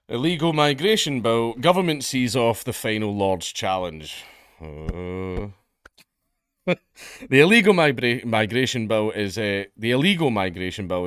Illegal migration bill. Government sees off the final Lord's challenge. The illegal migration bill is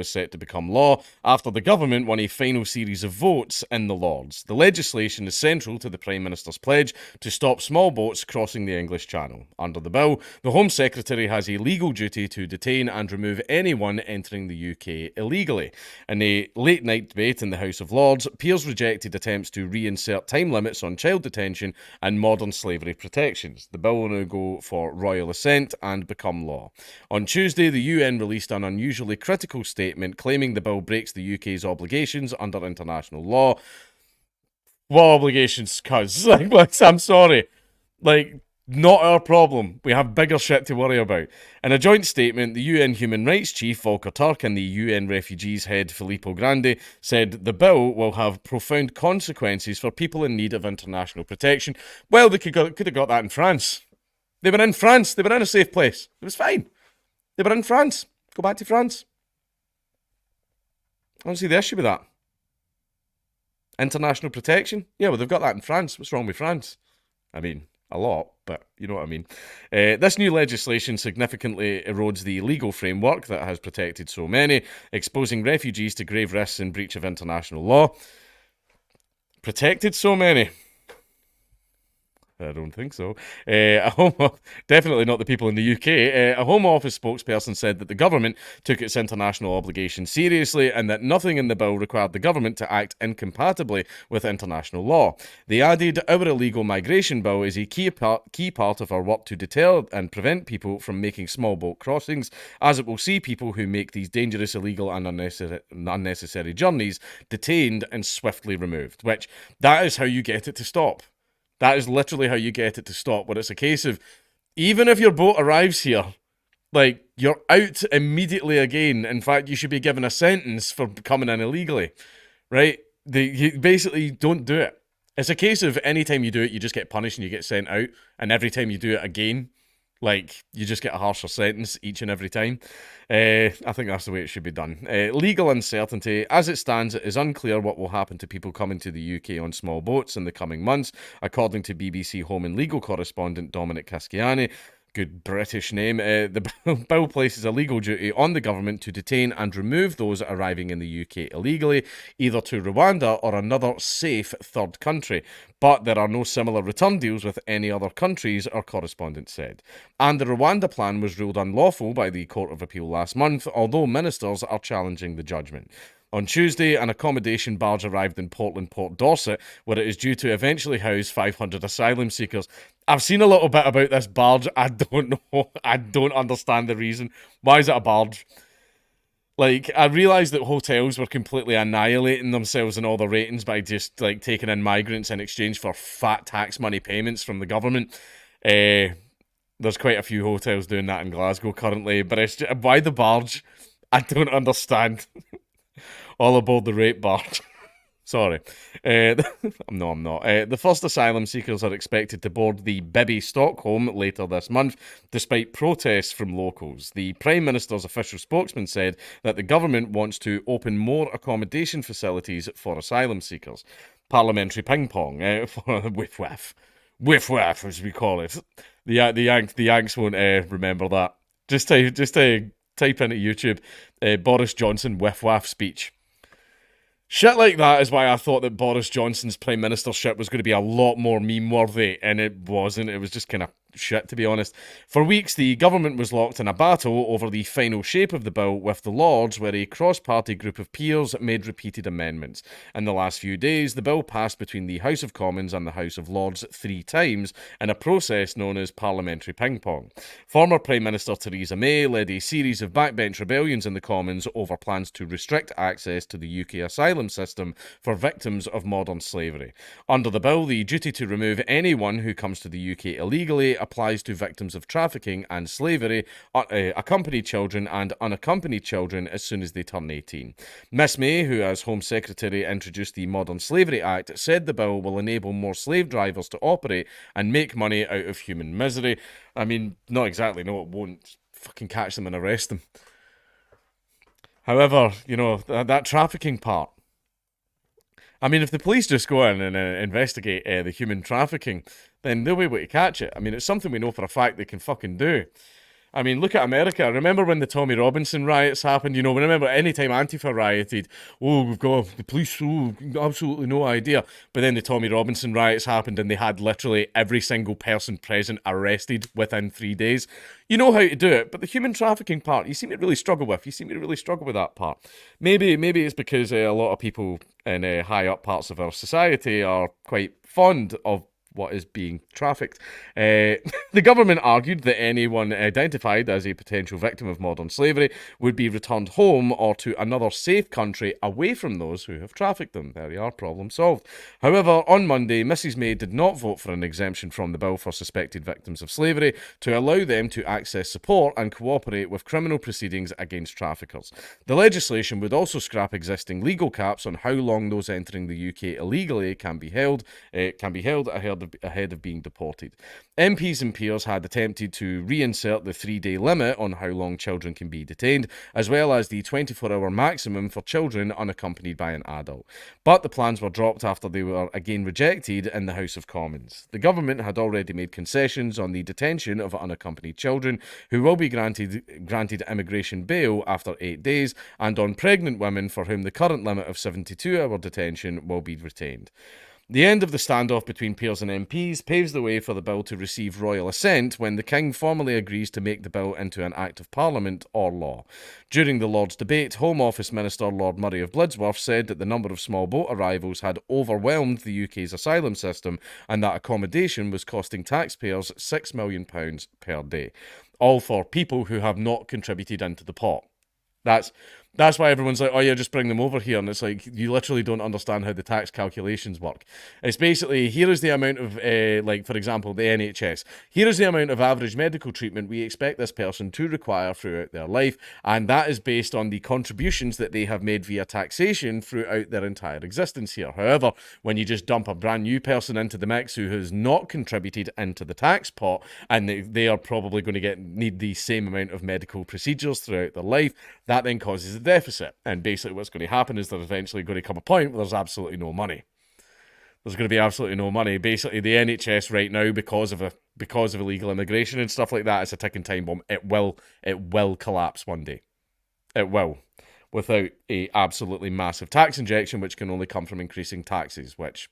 set to become law after the government won a final series of votes in the Lords. The legislation is central to the Prime Minister's pledge to stop small boats crossing the English Channel. Under the bill, the Home Secretary has a legal duty to detain and remove anyone entering the UK illegally. In a late night debate in the House of Lords, peers rejected attempts to reinsert time limits on child detention and modern slavery protections. The bill will now go for royal assent and become law. On Tuesday, the UN released an unusually critical statement claiming the bill breaks the UK's obligations under international law. What obligations, cuz? I'm sorry. Not our problem. We have bigger shit to worry about. In a joint statement, the UN Human Rights Chief Volker Turk and the UN Refugees Head Filippo Grandi said the bill will have profound consequences for people in need of international protection. Well, they could have got that in France. They were in France. They were in a safe place. It was fine. They were in France. Go back to France. I don't see the issue with that. International protection? Yeah, well, they've got that in France. What's wrong with France? I mean, a lot, but you know what I mean. This new legislation significantly erodes the legal framework that has protected so many, exposing refugees to grave risks in breach of international law. Protected so many. I don't think so. Definitely not the people in the UK. A Home Office spokesperson said that the government took its international obligations seriously and that nothing in the bill required the government to act incompatibly with international law. They added, "Our illegal migration bill is a key part of our work to deter and prevent people from making small boat crossings, as it will see people who make these dangerous, illegal and unnecessary journeys detained and swiftly removed." Which, that is how you get it to stop. That is literally how you get it to stop, where it's a case of, even if your boat arrives here, you're out immediately again. In fact, you should be given a sentence for coming in illegally, right? You basically don't do it. It's a case of any time you do it, you just get punished and you get sent out. And every time you do it again, you just get a harsher sentence each and every time. I think that's the way it should be done. Legal uncertainty. As it stands, it is unclear what will happen to people coming to the UK on small boats in the coming months, according to BBC Home and Legal correspondent Dominic Casciani. Good British name. The bill places a legal duty on the government to detain and remove those arriving in the UK illegally, either to Rwanda or another safe third country. But there are no similar return deals with any other countries, our correspondent said. And the Rwanda plan was ruled unlawful by the Court of Appeal last month, although ministers are challenging the judgment. On Tuesday, an accommodation barge arrived in Portland, Port Dorset, where it is due to eventually house 500 asylum seekers. I've seen a little bit about this barge. I don't know. I don't understand the reason. Why is it a barge? I realised that hotels were completely annihilating themselves and all their ratings by just, taking in migrants in exchange for fat tax money payments from the government. There's quite a few hotels doing that in Glasgow currently, but it's just, why the barge? I don't understand. All aboard the rape barge. Sorry. No, I'm not. The first asylum seekers are expected to board the Bibby Stockholm later this month, despite protests from locals. The Prime Minister's official spokesman said that the government wants to open more accommodation facilities for asylum seekers. Parliamentary ping pong, for whiff waff. Whiff waff, as we call it. The Yanks won't remember that. Just type into YouTube, Boris Johnson whiff waff speech. Shit like that is why I thought that Boris Johnson's Prime Ministership was going to be a lot more meme-worthy, and it wasn't. It was just kind of shit, to be honest. For weeks, the government was locked in a battle over the final shape of the bill with the Lords, where a cross-party group of peers made repeated amendments. In the last few days, the bill passed between the House of Commons and the House of Lords 3 times in a process known as parliamentary ping-pong. Former Prime Minister Theresa May led a series of backbench rebellions in the Commons over plans to restrict access to the UK asylum system for victims of modern slavery. Under the bill, the duty to remove anyone who comes to the UK illegally applies to victims of trafficking and slavery, accompanied children and unaccompanied children as soon as they turn 18. Miss May, who as Home Secretary introduced the Modern Slavery Act, said the bill will enable more slave drivers to operate and make money out of human misery. I mean, not exactly, no, it won't. Fucking catch them and arrest them. However, that trafficking part, I mean, if the police just go in and investigate the human trafficking, then they'll be able to catch it. I mean, it's something we know for a fact they can fucking do. I mean, look at America. Remember when the Tommy Robinson riots happened? You know, remember any time Antifa rioted, oh, we've got the police, oh, absolutely no idea. But then the Tommy Robinson riots happened and they had literally every single person present arrested within 3 days. You know how to do it, but the human trafficking part, you seem to really struggle with. You seem to really struggle with that part. Maybe it's because a lot of people in high up parts of our society are quite fond of what is being trafficked. The government argued that anyone identified as a potential victim of modern slavery would be returned home or to another safe country away from those who have trafficked them. There you are, problem solved. However, on Monday, Mrs May did not vote for an exemption from the bill for suspected victims of slavery to allow them to access support and cooperate with criminal proceedings against traffickers. The legislation would also scrap existing legal caps on how long those entering the UK illegally can be held ahead of being deported. MPs and peers had attempted to reinsert the 3-day limit on how long children can be detained, as well as the 24-hour maximum for children unaccompanied by an adult. But the plans were dropped after they were again rejected in the House of Commons. The government had already made concessions on the detention of unaccompanied children, who will be granted immigration bail after 8 days, and on pregnant women for whom the current limit of 72-hour detention will be retained. The end of the standoff between peers and MPs paves the way for the bill to receive royal assent when the King formally agrees to make the bill into an Act of Parliament or law. During the Lords' debate, Home Office Minister Lord Murray of Blidsworth said that the number of small boat arrivals had overwhelmed the UK's asylum system and that accommodation was costing taxpayers £6 million per day. All for people who have not contributed into the pot. That's why everyone's like, oh yeah, just bring them over here. And it's like, you literally don't understand how the tax calculations work. It's basically, here is the amount of, like, for example, the NHS. Here is the amount of average medical treatment we expect this person to require throughout their life. And that is based on the contributions that they have made via taxation throughout their entire existence here. However, when you just dump a brand new person into the mix who has not contributed into the tax pot, and they are probably going to need the same amount of medical procedures throughout their life, that then causes a deficit. And basically what's going to happen is there's eventually going to come a point where there's absolutely no money. There's going to be absolutely no money. Basically, the NHS right now, because of illegal immigration and stuff like that, it's a ticking time bomb. It will collapse one day. It will. Without a absolutely massive tax injection, which can only come from increasing taxes, which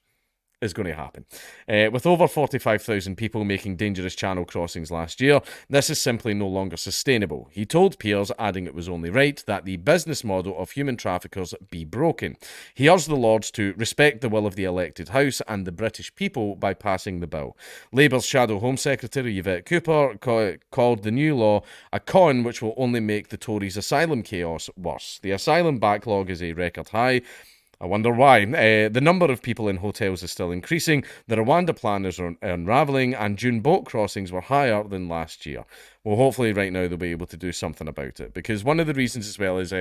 is going to happen. With over 45,000 people making dangerous channel crossings last year, this is simply no longer sustainable. He told peers, adding it was only right that the business model of human traffickers be broken. He urged the Lords to respect the will of the elected House and the British people by passing the bill. Labour's Shadow Home Secretary Yvette Cooper called the new law a con which will only make the Tories' asylum chaos worse. The asylum backlog is a record high. I wonder why. The number of people in hotels is still increasing, the Rwanda plan is unravelling, and June boat crossings were higher than last year. Well, hopefully right now they'll be able to do something about it, because one of the reasons as well is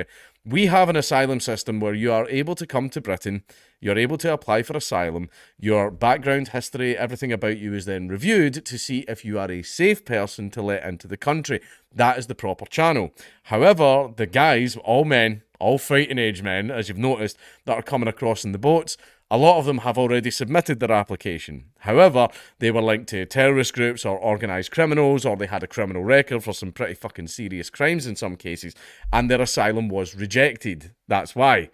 we have an asylum system where you are able to come to Britain, you're able to apply for asylum, your background history, everything about you is then reviewed to see if you are a safe person to let into the country. That is the proper channel. However, the guys, all men, all fighting age men, as you've noticed, that are coming across in the boats, a lot of them have already submitted their application. However, they were linked to terrorist groups or organised criminals, or they had a criminal record for some pretty fucking serious crimes in some cases, and their asylum was rejected. That's why.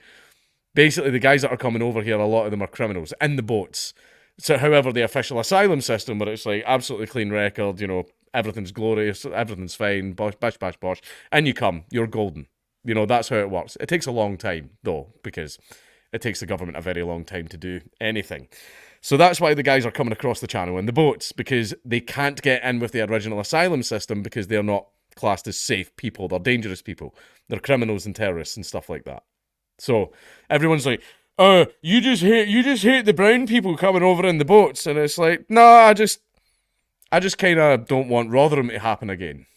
Basically, the guys that are coming over here, a lot of them are criminals in the boats. So, however, the official asylum system, where it's like absolutely clean record, you know, everything's glorious, everything's fine, bosh, bash, bash, bosh, and you come, you're golden. You know, that's how it works. It takes a long time, though, because it takes the government a very long time to do anything. So that's why the guys are coming across the channel in the boats, because they can't get in with the original asylum system because they're not classed as safe people. They're dangerous people. They're criminals and terrorists and stuff like that. So everyone's like, you just hate the brown people coming over in the boats. And it's like, no, I just kind of don't want Rotherham to happen again.